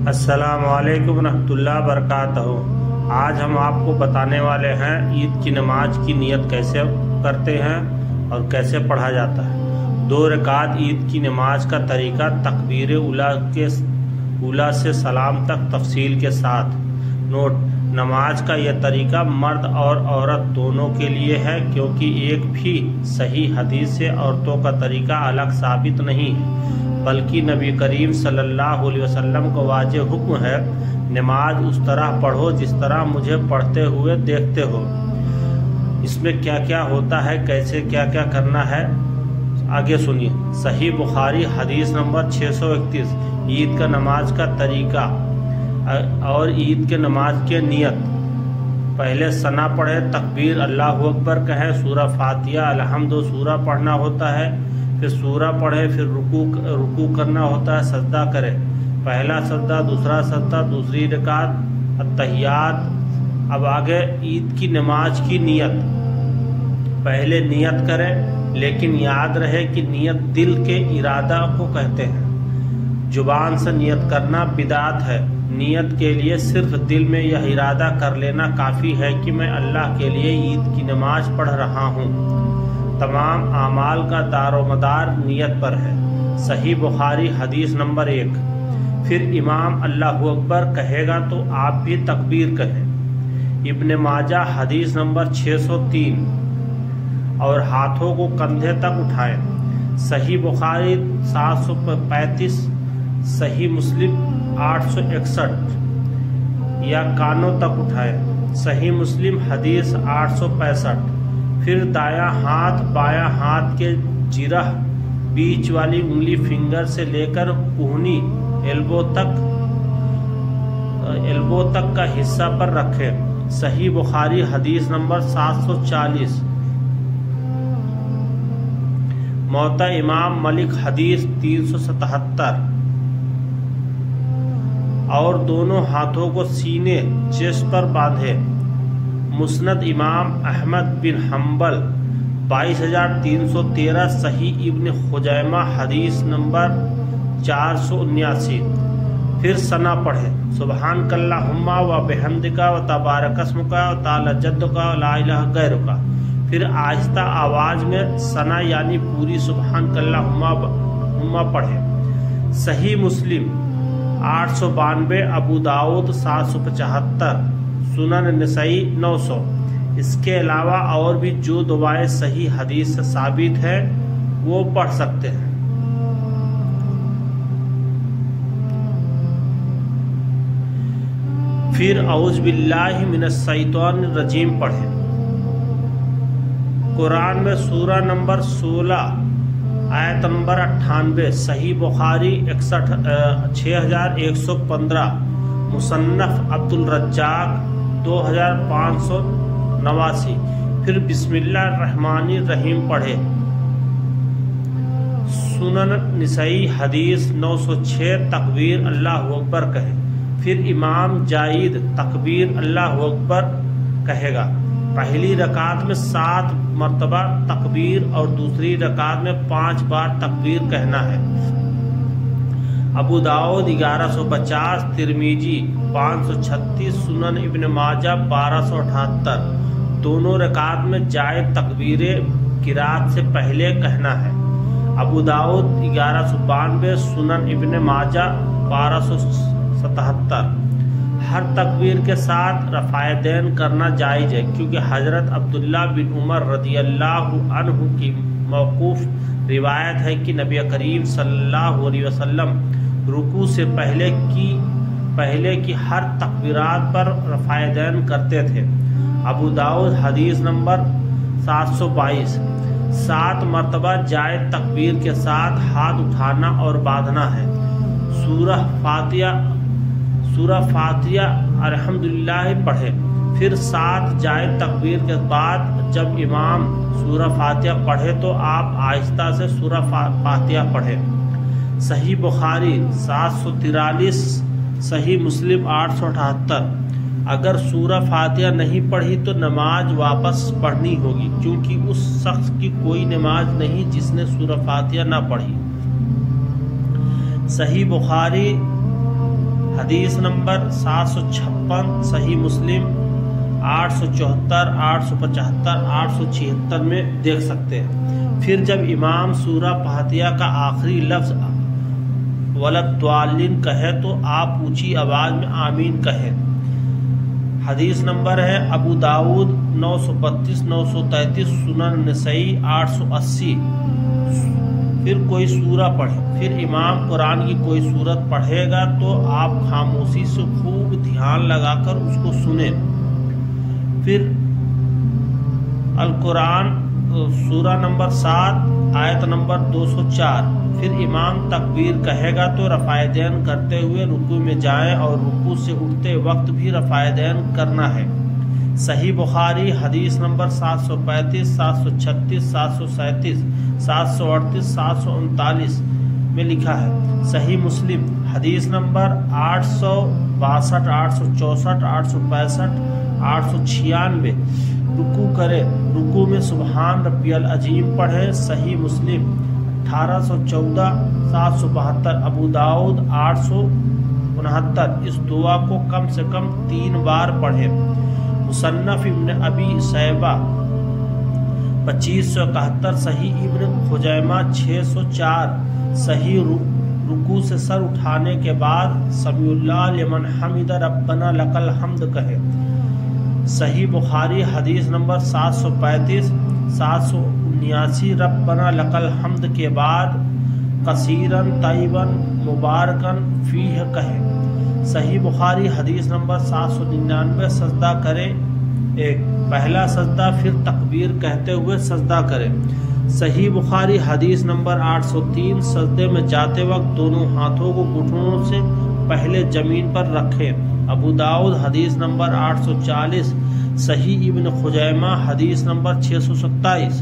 السلام علیکم ورحمۃ اللہ وبرکاتہ۔ آج ہم آپ کو بتانے والے ہیں عید کی نماز کی نیت کیسے کرتے ہیں اور کیسے پڑھا جاتا ہے۔ 2 رکعت عید کی نماز کا طریقہ تکبیر اولیٰ سے سلام تک تفصیل کے ساتھ۔ نوٹ: نماز کا یہ طریقہ مرد اور عورت دونوں کے لیے ہے، کیونکہ ایک بھی صحیح حدیث سے عورتوں کا طریقہ الگ ثابت نہیں ہے، بلکہ نبی کریم صلی اللہ علیہ وسلم کو واضح حکم ہے، نماز اس طرح پڑھو جس طرح مجھے پڑھتے ہوئے دیکھتے ہو۔ اس میں کیا کیا ہوتا ہے، کیسے کیا کیا کرنا ہے، آگے سنیے۔ صحیح بخاری حدیث نمبر 631، عید کا نماز کا طریقہ اور عید کے نماز کی نیت۔ پہلے ثنا پڑھے، تکبیر اللہ اکبر کہیں، سورہ فاتحہ الحمد سورہ پڑھنا ہوتا ہے، پھر سورہ پڑھے، پھر رکوع کرنا ہوتا ہے، سجدہ کرے، پہلا سجدہ، دوسرا سجدہ، دوسری رکعت التحیات۔ اب آگے عید کی نماز کی نیت۔ پہلے نیت کریں، لیکن یاد رہے کہ نیت دل کے ارادہ کو کہتے ہیں، زبان سے نیت کرنا بدعت ہے۔ نیت کے لیے صرف دل میں یہ ارادہ کر لینا کافی ہے کہ میں اللہ کے لیے عید کی نماز پڑھ رہا ہوں۔ تمام اعمال کا دار و مدار نیت پر ہے۔ صحیح بخاری حدیث نمبر 1۔ پھر امام اللہ اکبر کہے گا تو آپ بھی تکبیر کہیں۔ ابن ماجہ حدیث نمبر 603۔ اور ہاتھوں کو کندھے تک اٹھائیں۔ صحیح بخاری 735، صحیح مسلم 861، یا کانوں تک اٹھائیں۔ صحیح مسلم حدیث 865۔ پھر دایاں ہاتھ بایاں ہاتھ کے جرہ بیچ والی انگلی فنگر سے لے کر کوہنی ایلبو تک کا حصہ پر رکھے۔ صحیح بخاری حدیث نمبر 740۔ موطا امام ملک حدیث 377۔ اور دونوں ہاتھوں کو سینے چیسٹ پر باندھے۔ مسند امام احمد بن حنبل 22313۔ صحیح ابن خزیمہ حدیث نمبر 479۔ پھر ثنا پڑھے، سبحانک اللہم و بحمدک و تبارک اسمک و تعالی جدک و لا الہ غیرک۔ پھر آہستہ آواز میں ثنا یعنی پوری سبحانک اللہم پڑھے۔ صحیح مسلم 892، ابو داؤد 775، سنن نسائی 900۔ اس کے علاوہ اور بھی جو دعائیں صحیح حدیث سے ثابت ہیں وہ پڑھ سکتے ہیں۔ پھر اعوذ باللہ من الشیطان الرجیم پڑھیں۔ قرآن میں سورہ نمبر 16 آیت نمبر 98۔ صحیح بخاری 6115، مصنف عبد الرزاق 2589۔ پھر بسم اللہ الرحمن الرحیم پڑھے۔ سنن نسائی حدیث 906، تکبیر اللہ اکبر کہے۔ پھر امام جائید تکبیر اللہ اکبر کہے گا۔ پہلی رکعت میں 7 مرتبہ تکبیر اور دوسری رکعت میں 5 بار تکبیر کہنا ہے۔ ابو داؤد 1150، ترمذی 536، سنن ابن ماجہ 1278۔ دونوں رکعت میں جائز تکبیر قرات سے پہلے کہنا ہے۔ ابو داؤد 1192، سنن ابن ماجہ 1277۔ ہر تکبیر کے ساتھ رفع دین کرنا جائز ہے، کیونکہ حضرت عبداللہ بن عمر رضی اللہ عنہ کی موقوف روایت ہے کہ نبی کریم صلی اللہ علیہ وسلم رکوع سے پہلے کی ہر تکبیرات پر رفع دین کرتے تھے۔ ابو داؤد حدیث نمبر 722۔ 7 مرتبہ جائز تکبیر کے ساتھ ہاتھ اٹھانا اور باندھنا ہے۔ سورہ فاتحہ الحمدللہ پڑھے۔ پھر 7 جائز تکبیر کے بعد جب امام سورہ فاتحہ پڑھے تو آپ آہستہ سے سورہ فاتحہ پڑھے۔ صحیح بخاری 743، صحیح مسلم 878۔ اگر سورہ فاتحہ نہیں پڑھی تو نماز واپس پڑھنی ہوگی، کیونکہ اس شخص کی کوئی نماز نہیں جس نے سورہ فاتحہ نہ پڑھی۔ صحیح بخاری حدیث نمبر 756 صحیح مسلم 874 875 876 میں دیکھ سکتے ہیں۔ پھر جب امام سورہ فاتحہ کا آخری لفظ وَلَضَّالِّينَ کہے تو آپ اونچی آواز میں آمین کہیں۔ حدیث نمبر ہے ابو داؤد 932 933 سنن نسائی 880۔ پھر کوئی سورہ پڑھے، پھر امام قرآن کی کوئی سورت پڑھے گا تو آپ خاموشی سے خوب دھیان لگا کر اس کو سنیں۔ پھر القرآن سورہ نمبر 7 آیت نمبر 204۔ پھر امام تکبیر کہے گا تو رفع دین کرتے ہوئے رکوع میں جائیں اور رکوع سے اٹھتے وقت بھی رفع دین کرنا ہے۔ صحیح بخاری حدیث نمبر 735 736 737 738 739 میں لکھا ہے۔ صحیح مسلم حدیث نمبر 862 864 865 896 رکوع کرے، رکوع میں سبحان ربی العظیم پڑھے۔ صحیح مسلم 1814 772 ابو داؤد 869 اس دعا کو کم سے کم 3 بار پڑھے۔ مصنف ابن ابی شیبہ 2571 صحیح ابن خزیمہ 604 صحیح رکوع سے سر اٹھانے کے بعد سمیع اللہ لمن حمد ربنا لک الحمد کہے۔ صحیح بخاری حدیث نمبر 735 779 ربنا لک الحمد کے بعد کثیرن طیبن مبارکن فیہ کہے۔ صحیح بخاری حدیث نمبر 799 سجدہ کرے، ایک پہلا سجدہ پھر تکبیر کہتے ہوئے سجدہ کرے۔ صحیح بخاری حدیث نمبر 803 سجدے میں جاتے وقت دونوں ہاتھوں کو گھٹنوں سے پہلے زمین پر رکھے۔ ابو داؤد حدیث نمبر 840 صحیح ابن خزیمہ حدیث نمبر 627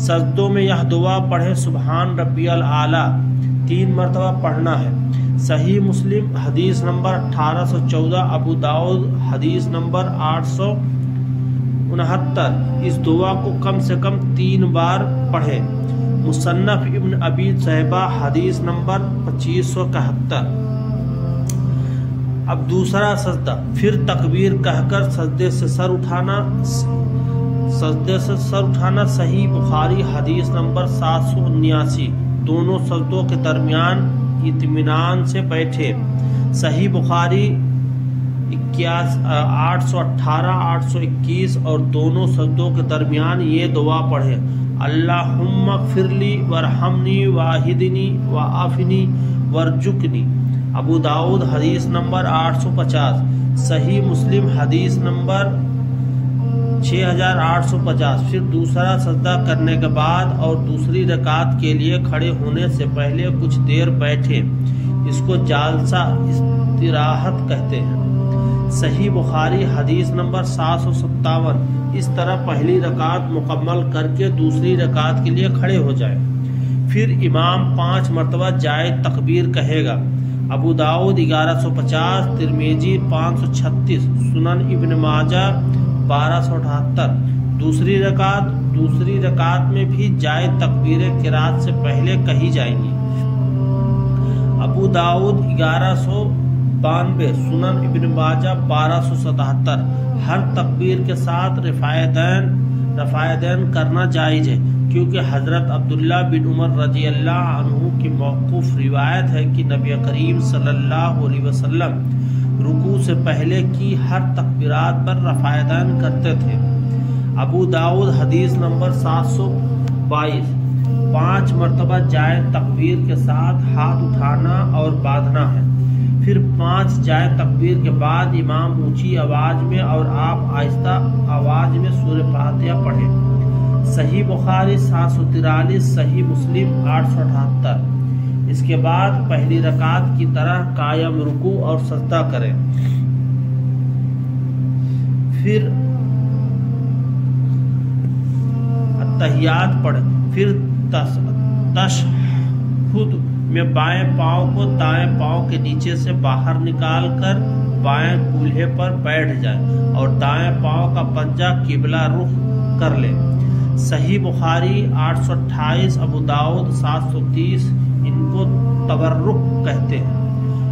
سجدوں میں یہ دعا پڑھے سبحان ربی الاعلیٰ 3 مرتبہ پڑھنا ہے۔ صحیح مسلم حدیث نمبر 1814 ابو داؤد حدیث نمبر 869 اس دعا کو کم سے کم 3 بار پڑھے۔ مصنف ابن ابی شیبہ حدیث نمبر 2571۔ اب دوسرا سجدہ، پھر تکبیر کہہ کر سجدے سے سر اٹھانا صحیح بخاری حدیث نمبر 779 دونوں سجدوں کے درمیان اطمینان سے بیٹھے۔ صحیح بخاری 818 821 اور دونوں سجدوں کے درمیان یہ دعا پڑھے اللہم اغفر لی وارحمنی واہدنی وعافنی وارزقنی۔ ابو داؤد حدیث نمبر 850 صحیح مسلم حدیث نمبر 6850۔ پھر دوسرا سجدہ کرنے کے بعد اور دوسری رکعت کے لیے کھڑے ہونے سے پہلے کچھ دیر بیٹھے، اس کو جالسہ استراحت کہتے ہیں۔ صحیح بخاری حدیث نمبر 757 اس طرح پہلی رکعت مکمل کر کے دوسری رکعت کے لیے کھڑے ہو جائے۔ پھر امام 5 مرتبہ جائے تکبیر کہے گا۔ ابو داؤد 1150 ترمذی 536 سنن ابن ماجہ 1278 دوسری رکعت میں بھی جائے تکبیر قرات سے پہلے کہی جائیں گی۔ ابو داؤد 1192 سنن ابن ماجہ 1277 ہر تکبیر کے ساتھ رفع دین کرنا جائز ہے، کیونکہ حضرت عبداللہ بن عمر رضی اللہ عنہ کی موقوف روایت ہے کہ نبی کریم صلی اللہ علیہ وسلم رکوع سے پہلے کی ہر تکبیرات پر رفع دین کرتے تھے۔ ابو داؤد حدیث نمبر 722 5 مرتبہ جائے تکبیر کے ساتھ ہاتھ اٹھانا اور باندھنا ہے۔ پھر 5 جائے تکبیر کے بعد امام اونچی آواز میں اور آپ آہستہ آواز میں سورہ فاتحہ پڑھیں۔ صحیح بخاری 743 صحیح مسلم 878۔ اس کے بعد پہلی رکعت کی طرح قائم رکوع اور سجدہ کریں۔ پھر التحیات پڑھیں۔ پھر تشہد میں بائیں پاؤں کو دائیں پاؤں کے نیچے سے باہر نکال کر بائیں کولہے پر بیٹھ جائیں اور دائیں پاؤں کا پنجہ قبلہ رخ کر لیں۔ صحیح بخاری 828 ابو داؤد 730 ان کو تورک کہتے ہیں۔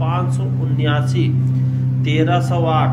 579, 1308।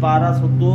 1202,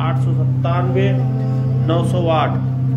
897, 908।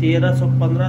1315,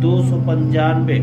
295।